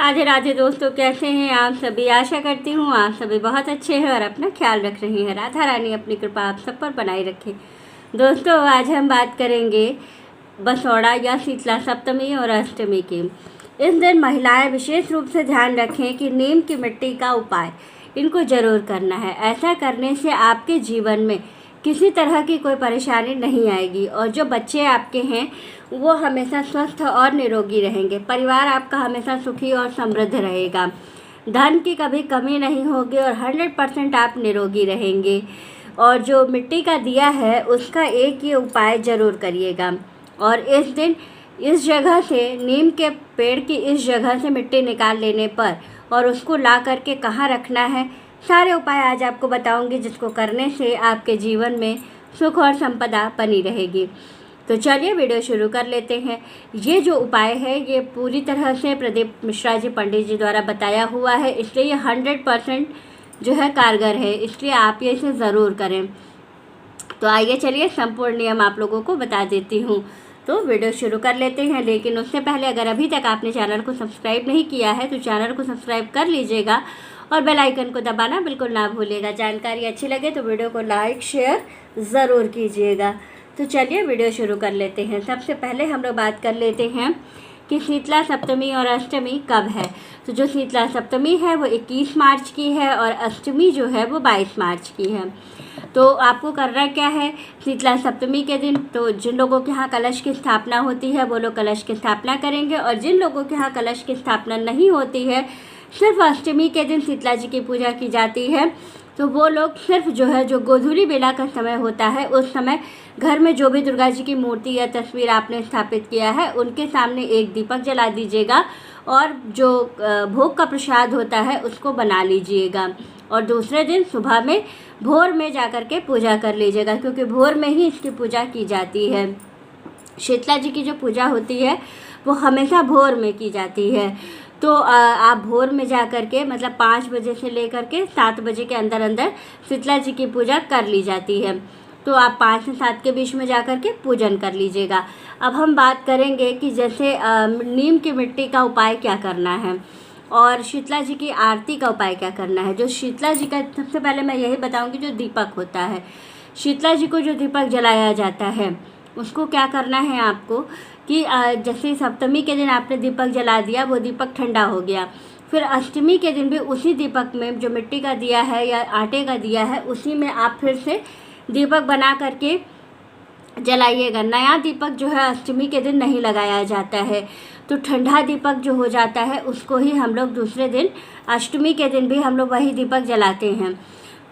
राधे राधे दोस्तों, कैसे हैं आप सभी। आशा करती हूँ आप सभी बहुत अच्छे हैं और अपना ख्याल रख रही हैं। राधा रानी अपनी कृपा आप सब पर बनाए रखे। दोस्तों, आज हम बात करेंगे बसौड़ा या शीतला सप्तमी और अष्टमी की। इस दिन महिलाएं विशेष रूप से ध्यान रखें कि नीम की मिट्टी का उपाय इनको ज़रूर करना है। ऐसा करने से आपके जीवन में किसी तरह की कोई परेशानी नहीं आएगी और जो बच्चे आपके हैं वो हमेशा स्वस्थ और निरोगी रहेंगे। परिवार आपका हमेशा सुखी और समृद्ध रहेगा। धन की कभी कमी नहीं होगी और 100% आप निरोगी रहेंगे। और जो मिट्टी का दिया है उसका एक ही उपाय ज़रूर करिएगा। और इस दिन इस जगह से, नीम के पेड़ की इस जगह से मिट्टी निकाल लेने पर और उसको ला करके कहाँ रखना है, सारे उपाय आज आपको बताऊंगी, जिसको करने से आपके जीवन में सुख और संपदा बनी रहेगी। तो चलिए वीडियो शुरू कर लेते हैं। ये जो उपाय है ये पूरी तरह से प्रदीप मिश्रा जी पंडित जी द्वारा बताया हुआ है, इसलिए ये 100% जो है कारगर है, इसलिए आप ये इसे ज़रूर करें। तो आइए चलिए संपूर्ण नियम आप लोगों को बता देती हूँ। तो वीडियो शुरू कर लेते हैं, लेकिन उससे पहले अगर अभी तक आपने चैनल को सब्सक्राइब नहीं किया है तो चैनल को सब्सक्राइब कर लीजिएगा और बेल आइकन को दबाना बिल्कुल ना भूलिएगा। जानकारी अच्छी लगे तो वीडियो को लाइक शेयर ज़रूर कीजिएगा। तो चलिए वीडियो शुरू कर लेते हैं। सबसे पहले हम लोग बात कर लेते हैं कि शीतला सप्तमी और अष्टमी कब है। तो जो शीतला सप्तमी है वो 21 मार्च की है और अष्टमी जो है वो 22 मार्च की है। तो आपको करना क्या है, शीतला सप्तमी के दिन तो जिन लोगों के यहाँ कलश की स्थापना होती है वो लोग कलश की स्थापना करेंगे, और जिन लोगों के यहाँ कलश की स्थापना नहीं होती है, सिर्फ अष्टमी के दिन शीतला जी की पूजा की जाती है, तो वो लोग सिर्फ जो है जो गोधूली बेला का समय होता है उस समय घर में जो भी दुर्गा जी की मूर्ति या तस्वीर आपने स्थापित किया है उनके सामने एक दीपक जला दीजिएगा और जो भोग का प्रसाद होता है उसको बना लीजिएगा। और दूसरे दिन सुबह में भोर में जाकर के पूजा कर लीजिएगा, क्योंकि भोर में ही इसकी पूजा की जाती है। शीतला जी की जो पूजा होती है वो हमेशा भोर में की जाती है। तो आप भोर में जा कर के मतलब 5 बजे से लेकर के 7 बजे के अंदर अंदर शीतला जी की पूजा कर ली जाती है। तो आप 5 से 7 के बीच में जा कर के पूजन कर लीजिएगा। अब हम बात करेंगे कि जैसे नीम की मिट्टी का उपाय क्या करना है और शीतला जी की आरती का उपाय क्या करना है। जो शीतला जी का, सबसे पहले मैं यही बताऊंगी, जो दीपक होता है, शीतला जी को जो दीपक जलाया जाता है उसको क्या करना है आपको कि जैसे सप्तमी के दिन आपने दीपक जला दिया, वो दीपक ठंडा हो गया, फिर अष्टमी के दिन भी उसी दीपक में जो मिट्टी का दिया है या आटे का दिया है उसी में आप फिर से दीपक बना करके जलाइएगा। नया दीपक जो है अष्टमी के दिन नहीं लगाया जाता है, तो ठंडा दीपक जो हो जाता है उसको ही हम लोग दूसरे दिन, अष्टमी के दिन भी हम लोग वही दीपक जलाते हैं।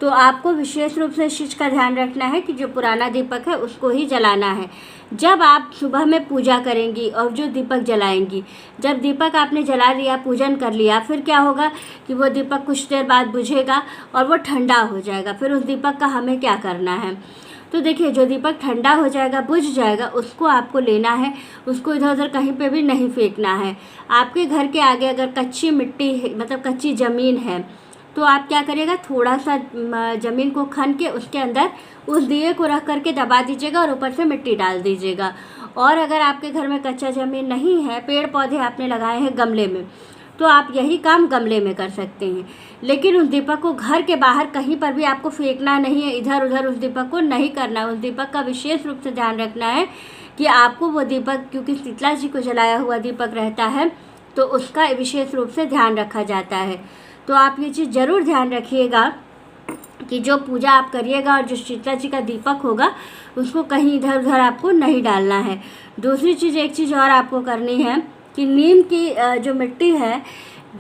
तो आपको विशेष रूप से इस चीज़ का ध्यान रखना है कि जो पुराना दीपक है उसको ही जलाना है। जब आप सुबह में पूजा करेंगी और जो दीपक जलाएंगी, जब दीपक आपने जला लिया, पूजन कर लिया, फिर क्या होगा कि वो दीपक कुछ देर बाद बुझेगा और वो ठंडा हो जाएगा। फिर उस दीपक का हमें क्या करना है, तो देखिए जो दीपक ठंडा हो जाएगा, बुझ जाएगा, उसको आपको लेना है, उसको इधर उधर कहीं पे भी नहीं फेंकना है। आपके घर के आगे अगर कच्ची मिट्टी है, मतलब कच्ची ज़मीन है, तो आप क्या करिएगा, थोड़ा सा ज़मीन को खन के उसके अंदर उस दिए को रख करके दबा दीजिएगा और ऊपर से मिट्टी डाल दीजिएगा। और अगर आपके घर में कच्चा ज़मीन नहीं है, पेड़ पौधे आपने लगाए हैं गमले में, तो आप यही काम गमले में कर सकते हैं। लेकिन उस दीपक को घर के बाहर कहीं पर भी आपको फेंकना नहीं है, इधर उधर उस दीपक को नहीं करना। उस दीपक का विशेष रूप से ध्यान रखना है कि आपको वो दीपक, क्योंकि शीतला जी को जलाया हुआ दीपक रहता है तो उसका विशेष रूप से ध्यान रखा जाता है। तो आप ये चीज़ ज़रूर ध्यान रखिएगा कि जो पूजा आप करिएगा और जो शीतला जी का दीपक होगा उसको कहीं इधर उधर आपको नहीं डालना है। दूसरी चीज़, एक चीज़ और आपको करनी है कि नीम की जो मिट्टी है,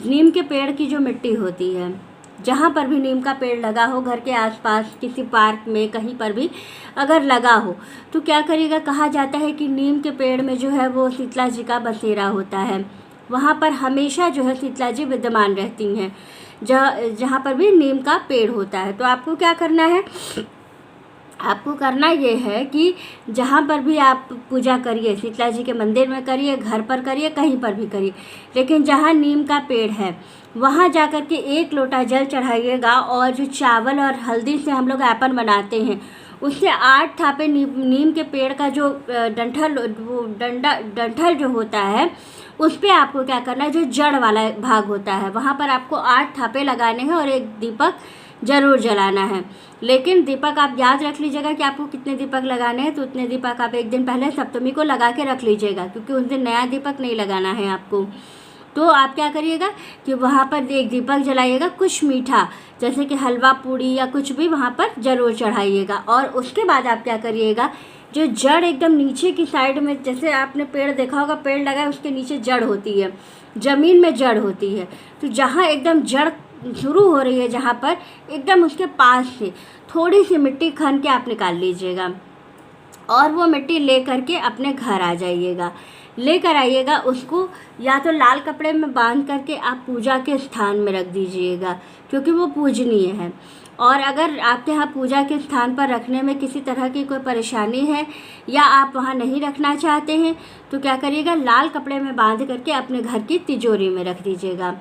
नीम के पेड़ की जो मिट्टी होती है, जहाँ पर भी नीम का पेड़ लगा हो, घर के आसपास किसी पार्क में कहीं पर भी अगर लगा हो, तो क्या करिएगा, कहा जाता है कि नीम के पेड़ में जो है वो शीतला जी का बसेरा होता है, वहाँ पर हमेशा जो है शीतला जी विद्यमान रहती हैं, जहाँ पर भी नीम का पेड़ होता है। तो आपको क्या करना है, आपको करना ये है कि जहाँ पर भी आप पूजा करिए, शीतला जी के मंदिर में करिए, घर पर करिए, कहीं पर भी करिए, लेकिन जहाँ नीम का पेड़ है वहाँ जाकर के 1 लोटा जल चढ़ाइएगा और जो चावल और हल्दी से हम लोग ऐपन बनाते हैं उससे 8 थापे नीम के पेड़ का जो डंठल जो होता है उस पे आपको क्या करना है, जो जड़ वाला भाग होता है वहाँ पर आपको 8 थापे लगाने हैं और एक दीपक ज़रूर जलाना है। लेकिन दीपक आप याद रख लीजिएगा कि आपको कितने दीपक लगाने हैं, तो उतने दीपक आप एक दिन पहले सप्तमी को लगा के रख लीजिएगा, क्योंकि उस दिन नया दीपक नहीं लगाना है आपको। तो आप क्या करिएगा कि वहाँ पर एक दीपक जलाइएगा, कुछ मीठा जैसे कि हलवा पूड़ी या कुछ भी वहाँ पर ज़रूर चढ़ाइएगा। और उसके बाद आप क्या करिएगा, जो जड़ एकदम नीचे की साइड में, जैसे आपने पेड़ देखा होगा, पेड़ लगा है उसके नीचे जड़ होती है, ज़मीन में जड़ होती है, तो जहाँ एकदम जड़ शुरू हो रही है, जहाँ पर एकदम उसके पास से थोड़ी सी मिट्टी खन के आप निकाल लीजिएगा और वो मिट्टी ले करके अपने घर आ जाइएगा। लेकर आइएगा उसको, या तो लाल कपड़े में बांध करके आप पूजा के स्थान में रख दीजिएगा, क्योंकि वो पूजनीय है। और अगर आपके यहाँ पूजा के स्थान पर रखने में किसी तरह की कोई परेशानी है या आप वहाँ नहीं रखना चाहते हैं, तो क्या करिएगा, लाल कपड़े में बांध करके अपने घर की तिजोरी में रख दीजिएगा।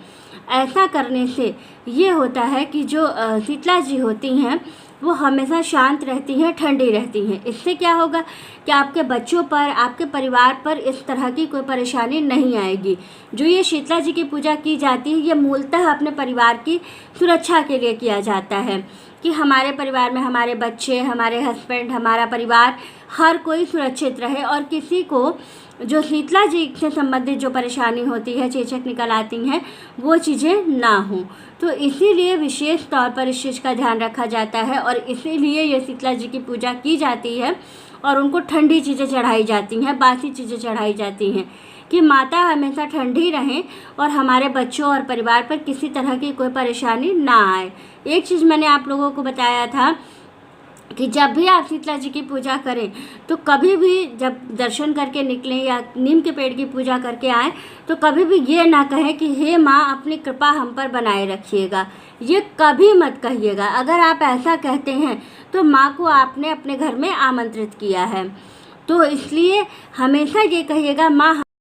ऐसा करने से ये होता है कि जो शीतला जी होती हैं वो हमेशा शांत रहती हैं, ठंडी रहती हैं। इससे क्या होगा कि आपके बच्चों पर, आपके परिवार पर इस तरह की कोई परेशानी नहीं आएगी। जो ये शीतला जी की पूजा की जाती है, ये मूलतः अपने परिवार की सुरक्षा के लिए किया जाता है, कि हमारे परिवार में हमारे बच्चे, हमारे हस्बैंड, हमारा परिवार, हर कोई सुरक्षित रहे और किसी को जो शीतला जी से संबंधित जो परेशानी होती है, चेचक निकल आती हैं, वो चीज़ें ना हों। तो इसीलिए विशेष तौर पर इस चीज़ का ध्यान रखा जाता है और इसीलिए ये शीतला जी की पूजा की जाती है और उनको ठंडी चीज़ें चढ़ाई जाती हैं, बासी चीज़ें चढ़ाई जाती हैं, कि माता हमेशा ठंडी रहें और हमारे बच्चों और परिवार पर किसी तरह की कोई परेशानी ना आए। एक चीज़ मैंने आप लोगों को बताया था कि जब भी आप शीतला जी की पूजा करें, तो कभी भी जब दर्शन करके निकलें या नीम के पेड़ की पूजा करके आएँ, तो कभी भी ये ना कहें कि हे माँ अपनी कृपा हम पर बनाए रखिएगा। ये कभी मत कहिएगा। अगर आप ऐसा कहते हैं तो माँ को आपने अपने घर में आमंत्रित किया है। तो इसलिए हमेशा ये कहिएगा, माँ